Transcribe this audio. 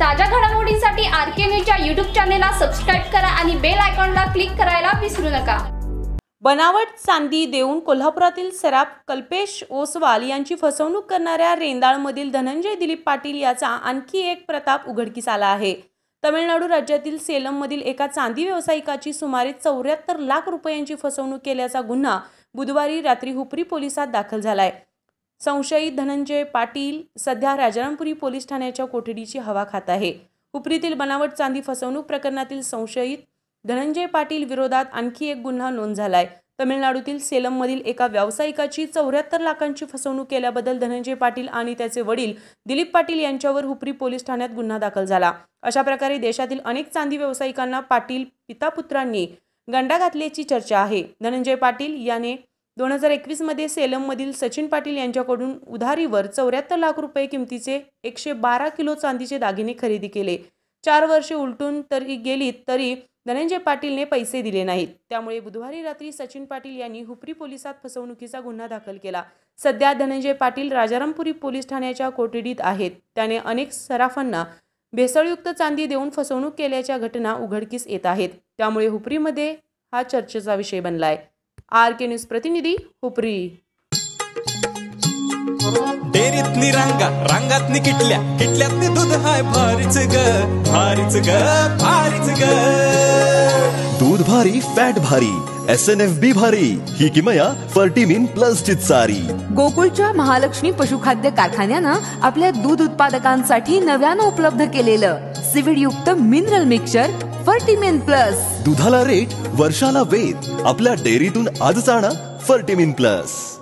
ताज्या घडामोडींसाठी आरके न्यूजच्या यूट्यूब चॅनेलला सबस्क्राइब करा आणि बेल आयकॉनला क्लिक करायला विसरू नका। बनावट चांदी देऊन कोल्हापुरातील सराफ कल्पेश ओसवाल यांची फसवणूक करणाऱ्या रेंदाळमधील धनंजय दिलीप पाटील याचा आणखी एक प्रताप उघडकीस आला आहे। तमिळनाडू राज्यातील सेलममधील एका चांदी व्यावसायिकाची सुमारे 74 लाख रुपयांची फसवणूक केल्याचा गुन्हा बुधवारी रात्री हुपरी पोलिसात दाखल झालाय। संशयित धनंजय पाटील सध्या राजारामपुरी पोलीस ठाण्याच्या कोठडीची हवा खात आहे। हुपरीतील बनावट चांदी फसवणूक प्रकरणातील संशयित धनंजय पाटील विरोधात आणखी एक गुन्हा नोंद झालाय। तमिळनाडूतील सेलममधील एका व्यावसायिकाची 74 लाखांची फसवणूक केल्याबद्दल धनंजय पाटील आणि त्याचे वडील दिलीप पाटील यांच्यावर हुपरी पोलीस ठाण्यात गुन्हा दाखल झाला। अशा प्रकारे देशातील अनेक चांदी व्यावसायिकांना पाटील पितापुत्रांनी गंडा घातल्याची चर्चा आहे। धनंजय पाटील याने 2021 मध्ये सेलममधील सचिन पाटील यांच्याकडून उधारीवर 74 लाख रुपये किमतीचे 112 किलो चांदीचे दागिने खरेदी केले। 4 वर्षे उलटून गेली तरी धनंजय पाटीलने पैसे दिले नाहीत। त्यामुळे बुधवारी रात्री सचिन पाटील यांनी हुपरी पोलिसात फसवणुकीचा गुन्हा दाखल केला। सध्या धनंजय पाटील राजारामपुरी पोलीस ठाण्याच्या कोठडीत आहेत। त्याने अनेक सराफांना भेसळयुक्त चांदी देऊन फसवणूक केल्याच्या घटना उघडकीस येत आहेत। त्यामुळे हुपरीमध्ये हा चर्चेचा विषय बनलाय। आरके न्यूज प्रतिनिधी हुपरी। डेरीतनी रांगातनी किटल्यातनी दूध हाय भारीच ग भारीच ग भारीच ग। दूध भारी फॅट भारी SNFB भारी ही किमया फर्टिमिन प्लस ची सारी। गोकुळच्या महालक्ष्मी पशुखाद्य कारखान्यानं आपल्या दूध उत्पादकांसाठी नव्यानं उपलब्ध केलेलं सीवीड युक्त मिनरल मिक्सचर फर्टिमिन प्लस। दुधाला रेट वर्षाला वेद आपल्या डेअरीतून आजच आणा फर्टिमिन प्लस।